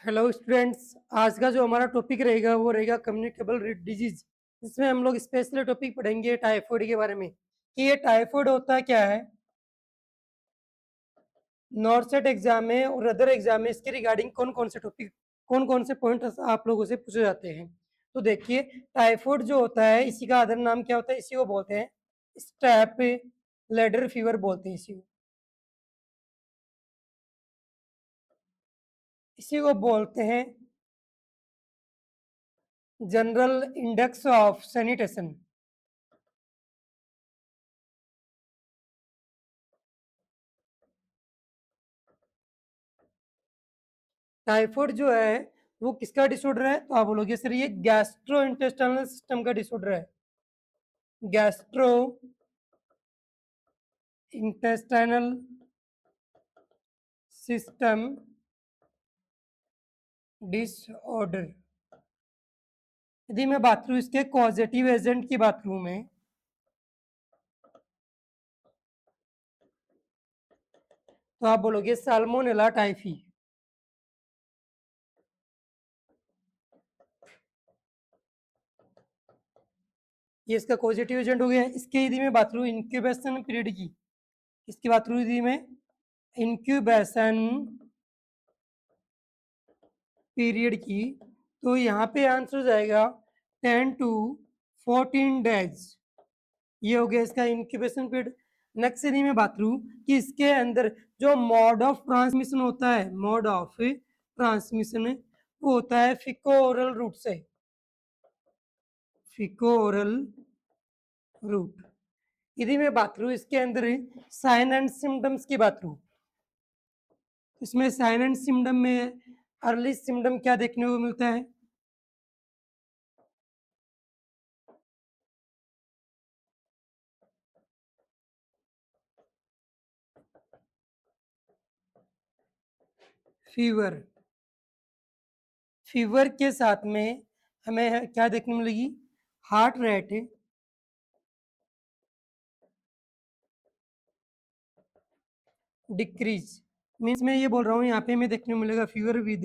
Hello students, आज का जो हमारा टॉपिक रहेगा वो रहेगा कम्युनिकेबल डिजीज। इसमें हम लोग स्पेशली टॉपिक पढ़ेंगे टाइफाइड के बारे में कि ये टाइफाइड होता क्या है। नॉर्सेट एग्जाम में और अदर एग्जाम में इसके रिगार्डिंग कौन कौन से टॉपिक, कौन कौन से पॉइंट आप लोगों से पूछे जाते हैं। तो देखिए, टाइफाइड जो होता है इसी का अदर नाम क्या होता है, इसी को बोलते हैं स्टेप लैडर फीवर बोलते हैं। इसी को बोलते हैं general index of sanitation. Typhoid जो है वो किसका डिसऑर्डर है, तो आप बोलोगे सर ये गैस्ट्रो इंटेस्टाइनल सिस्टम का डिसऑर्डर है। Gastro intestinal system disorder. यदि मैं बात करूं इसके कॉजेटिव एजेंट की बात करूं मैं, तो आप बोलोगे साल्मोनेला टाइफी। ये इसका पॉजिटिव एजेंट हो गया। इसके यदि मैं बात करूं इंक्यूबेशन पीरियड की, इसकी बात करूं यदि मैं इंक्यूबेशन पीरियड की, तो यहाँ पे आंसर हो जाएगा 10 to 14 days। ये हो गया इसका इंक्यूबेशन पीरियड। नेक्स्ट यदि मैं बात करूं कि इसके अंदर जो मोड ऑफ ट्रांसमिशन होता है, मोड ऑफ ट्रांसमिशन वो होता है फिको ओरल रूट से, फिको ओरल रूट। यदि मैं बात करूं इसके अंदर साइन एंड सिम्टम्स की बात करूं, इसमें साइन एंड सिम्टम में अर्ली सिम्टम क्या देखने को मिलता है, फीवर। फीवर के साथ में हमें क्या देखने मिलेगी, हार्ट रेट डिक्रीज। मीन्स मैं ये बोल रहा हूँ यहाँ पे हमें देखने को मिलेगा फीवर विद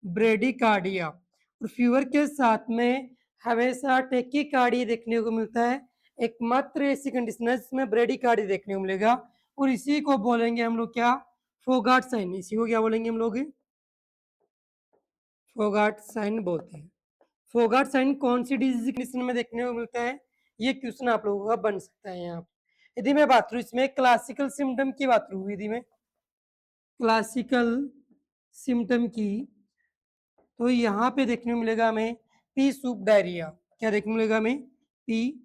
ब्रेडिकार्डिया, और फीवर के साथ में हमेशा टेकिकार्डिया देखने को मिलता है। एकमात्र ऐसी कंडीशन है जिसमें ब्रेडिकार्डिया देखने को मिलेगा, और इसी को बोलेंगे हम लोग क्या, फोगाट साइन। इसी को क्या बोलेंगे हम लोग, फोगाट साइन बोलते हैं। फोगाट साइन कौन सी डिजीज कंडीशन में देखने को मिलता है, ये क्वेश्चन आप लोगों का बन सकता है यहाँ पे। यदि मैं बात करूँ इसमें क्लासिकल सिम्टम की बात करूँ, यदि मैं क्लासिकल सिम्टम की, तो यहाँ पे देखने को मिलेगा हमें पी सूप डायरिया। क्या देखने को मिलेगा हमें, P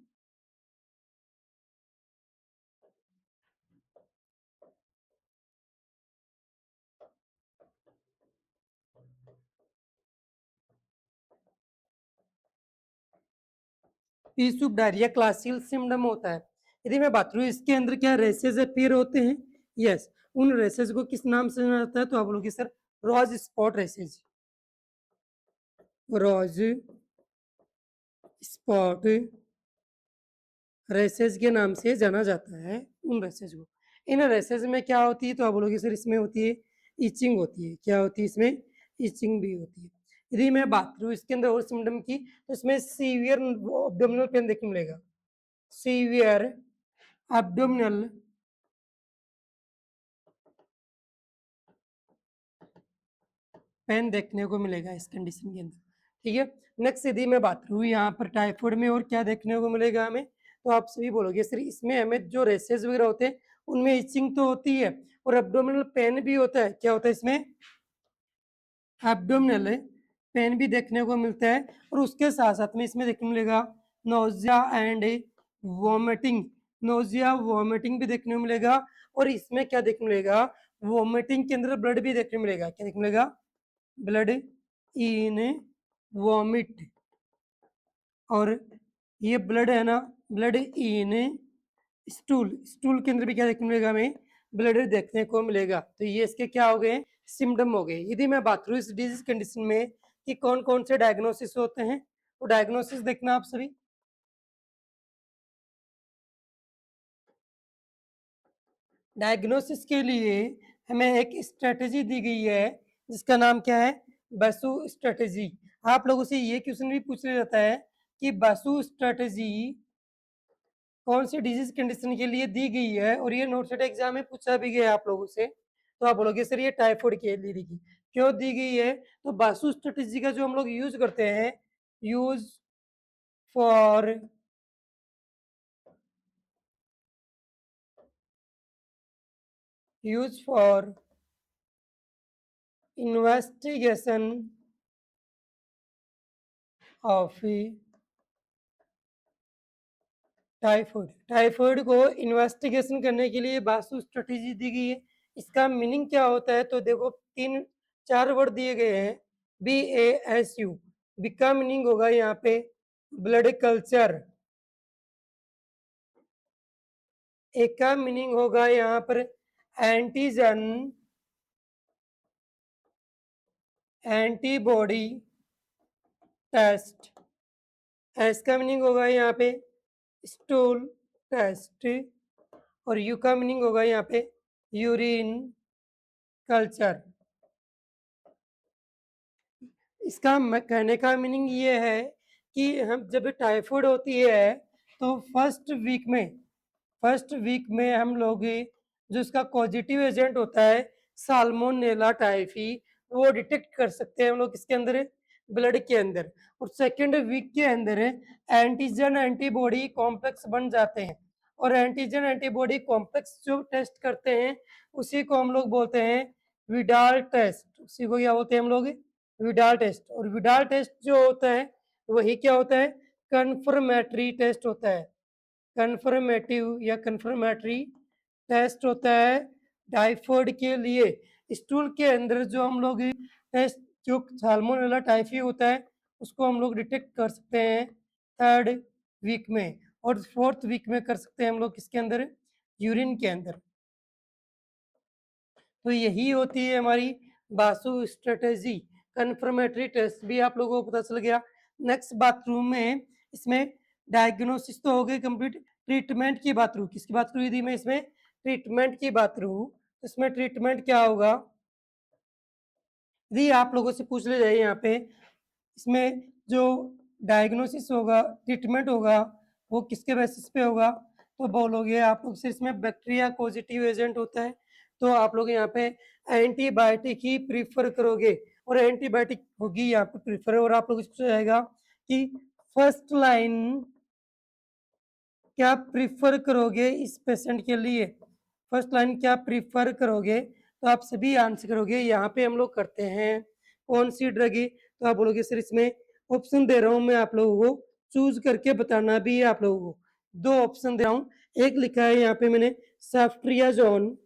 P soup diarrhoea classical symptom होता है। यदि मैं बात करूँ इसके अंदर क्या रेसेस अपीयर होते हैं, यस। उन रेसेस को किस नाम से जाना जाता है, तो आप लोग सर रोज स्पॉट रेसेस, रोज स्पॉट रेसेस के नाम से जाना जाता है उन रेसेस को। इन रेसेस में क्या होती है, तो आप बोलोगे सर इसमें होती है इचिंग होती है। क्या होती है इसमें, इचिंग भी होती है। यदि मैं बात करूँ इसके अंदर और सिम्टम की, तो इसमें सीवियर एब्डोमिनल पेन देखने मिलेगा, सीवियर एब्डोमिनल पेन देखने को मिलेगा इस कंडीशन के अंदर। ठीक है, नेक्स्ट यदि मैं बात करूँ यहाँ पर टाइफाइड में और क्या देखने को मिलेगा हमें, तो आप सभी बोलोगे सर इसमें हमें जो रेसेस वगैरह होते हैं उनमें इचिंग तो होती है और एब्डोमिनल पेन भी होता है। क्या होता है इसमें, एब्डोमिनल पेन भी देखने को मिलता है, और उसके साथ साथ में इसमें देखने को मिलेगा nausea and vomiting. Nausea vomiting भी देखने को मिलेगा, और इसमें क्या देखने को मिलेगा, वॉमिटिंग के अंदर ब्लड भी देखने को मिलेगा। क्या देखने को मिलेगा, ब्लड इन वॉमिट। और ये ब्लड है ना, ब्लड इन स्टूल, स्टूल के अंदर भी क्या देखने को मिलेगा हमें, ब्लड देखने को मिलेगा। तो ये इसके क्या हो गए, सिम्टम हो गए। यदि मैं बात करूँ इस डिजीज कंडीशन में कि कौन कौन से डायग्नोसिस होते हैं, तो डायग्नोसिस देखना आप सभी। डायग्नोसिस के लिए हमें एक स्ट्रेटेजी दी गई है जिसका नाम क्या है, बसु स्ट्रेटेजी। आप लोगों से ये क्वेश्चन भी पूछ लिया जाता है कि बसु स्ट्रेटेजी कौन सी डिजीज कंडीशन के लिए दी गई है, और ये नोट सेट एग्जाम में पूछा भी गया आप लोगों से। तो आप बोलोगे सर ये टाइफाइड के लिए दी गई, क्यों दी गई है? तो बासु स्ट्रेटेजी का जो हम लोग यूज करते हैं, use for use for investigation of typhoid. Typhoid को इन्वेस्टिगेशन करने के लिए बासु स्ट्रेटेजी दी गई है। इसका मीनिंग क्या होता है? तो देखो तीन चार वर्ड दिए गए हैं, BASU। बी का मीनिंग होगा यहाँ पे ब्लड कल्चर, एक का मीनिंग होगा यहाँ पर एंटीजन एंटीबॉडी टेस्ट, एस का मीनिंग होगा यहाँ पे स्टूल टेस्ट, और यू का मीनिंग होगा यहाँ पे यूरिन कल्चर। इसका कहने का मीनिंग ये है कि हम जब टाइफाइड होती है तो फर्स्ट वीक में हम लोग जो इसका पॉजिटिव एजेंट होता है साल्मोनेला टाइफी, वो डिटेक्ट कर सकते हैं हम लोग इसके अंदर ब्लड के अंदर। और सेकेंड वीक के अंदर एंटीजन एंटीबॉडी कॉम्प्लेक्स बन जाते हैं, और एंटीजन एंटीबॉडी कॉम्प्लेक्स जो टेस्ट करते हैं उसी को हम लोग बोलते हैं विडाल टेस्ट। उसी को क्या बोलते हैं हम लोग? Widal test. और विडाल टेस्ट जो होता है वही क्या होता है? कन्फर्मेटरी टेस्ट होता है। कन्फर्मेटिव या कन्फर्मेटरी टेस्ट होता है टाइफाइड के लिए। स्टूल के अंदर जो हम लोग टेस्ट जो साल्मोनेला टाइफी होता है उसको हम लोग डिटेक्ट कर सकते हैं थर्ड वीक में, और फोर्थ वीक में कर सकते हैं हम लोग किसके अंदर? यूरिन के अंदर। तो यही होती है हमारी बासु स्ट्रेटेजी। कन्फर्मेटरी टेस्ट भी आप लोगों को पता चल गया। नेक्स्ट बाथरूम में इसमें डायग्नोसिस तो हो गई कंप्लीट, ट्रीटमेंट की बात करूँ, किसकी बात करूँ यदि मैं इसमें ट्रीटमेंट की बात करूँ तो इसमें ट्रीटमेंट क्या होगा? यदि आप लोगों से पूछ ले जाए यहाँ पे इसमें जो डायग्नोसिस होगा, ट्रीटमेंट होगा, वो किसके बेसिस पे होगा? तो बोलोगे आप लोग से इसमें बैक्टीरिया पॉजिटिव एजेंट होता है, तो आप लोग यहाँ पे एंटीबायोटिक ही प्रीफर करोगे, और एंटीबायोटिक होगी यहाँ पे प्रीफर। और आप लोग इसको जाएगा कि फर्स्ट लाइन क्या प्रीफर करोगे इस पेशेंट के लिए? फर्स्ट लाइन क्या प्रीफर करोगे? तो आप सभी आंसर करोगे। यहाँ पे हम लोग करते हैं कौन सी ड्रग है? तो आप बोलोगे सर इसमें ऑप्शन दे रहा हूँ मैं आप लोगों को, चूज करके बताना भी है आप लोगों को। दो ऑप्शन दे रहा हूँ, एक लिखा है यहाँ पे मैंने सेफ्ट्रियाजोन,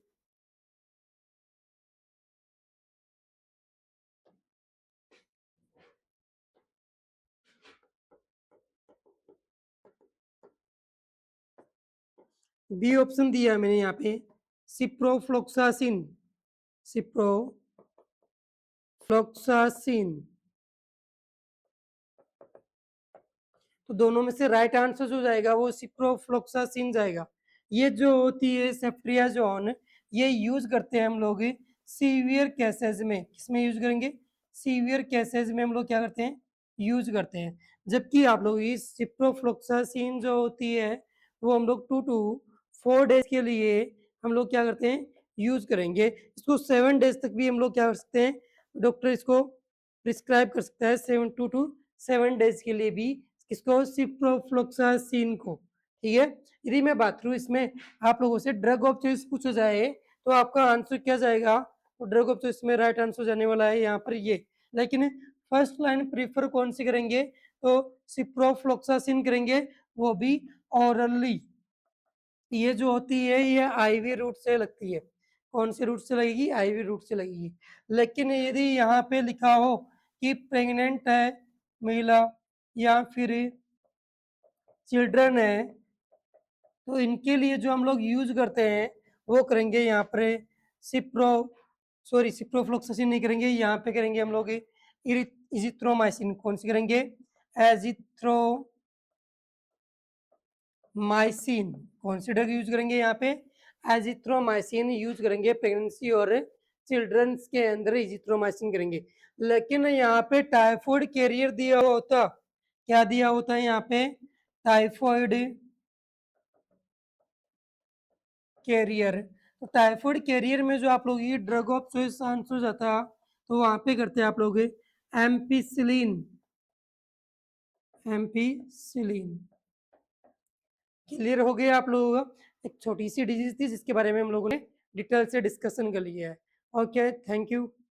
बी ऑप्शन दिया मैंने यहाँ पे सिप्रोफ्लोक्सासिन, सिप्रोफ्लोक्सासिन। तो दोनों में से राइट आंसर जो जाएगा वो सिप्रोफ्लोक्सासिन जाएगा। ये जो होती है सेफ्ट्रियाजोन, ये यूज करते हैं हम लोग सीवियर केसेस में। किसमें यूज करेंगे? सीवियर केसेस में हम लोग क्या करते हैं? यूज करते हैं। जबकि आप लोग इस सिप्रोफ्लोक्सासिन जो होती है वो हम लोग 2 to 4 डेज के लिए हम लोग क्या करते हैं? यूज करेंगे। इसको 7 डेज तक भी हम लोग क्या कर सकते हैं? डॉक्टर इसको प्रिस्क्राइब कर सकता है 7 to 7 डेज के लिए भी, किसको? सिप्रोफ्लोक्सासिन को। ठीक है। यदि मैं बात करूँ इसमें आप लोगों से ड्रग ऑफ चॉइस पूछा जाए तो आपका आंसर क्या जाएगा? तो ड्रग ऑफ चॉइस में राइट आंसर जाने वाला है यहाँ पर ये। लेकिन फर्स्ट लाइन प्रीफर कौन सी करेंगे? तो सिप्रोफ्लोक्सासिन करेंगे, वो भी ऑरली। ये जो होती है ये आईवी रूट से लगती है। कौन से रूट से लगेगी? आईवी रूट से लगेगी। लेकिन यदि यहाँ पे लिखा हो कि प्रेग्नेंट है महिला या फिर चिल्ड्रन है, तो इनके लिए जो हम लोग यूज करते हैं वो करेंगे यहाँ पर सिप्रो सिप्रोफ्लोक्सासिन नहीं करेंगे, यहाँ पे करेंगे हम लोग इजिथ्रोमाइसिन। कौन सी करेंगे? एजिथ्रोमाइसिन। कौन सी ड्रग यूज करेंगे यहाँ पे? एजिथ्रोमाइसिन यूज करेंगे प्रेगनेंसी और चिल्ड्रंस के अंदर इजिथ्रोमाइसिन करेंगे। लेकिन यहाँ पे टाइफाइड कैरियर दिया हुआ होता, क्या दिया होता है यहाँ पे? Typhoid carrier. तो टाइफाइड कैरियर में जो आप लोग ये ड्रग ऑफ चॉइस आंसर जाता, तो वहां पे करते हैं आप लोग एम्पिसिलिन। एम्पिसिलिन क्लियर हो गया आप लोगों का? एक छोटी सी डिजीज थी जिसके बारे में हम लोगों ने डिटेल से डिस्कशन कर लिया है। Okay, thank you.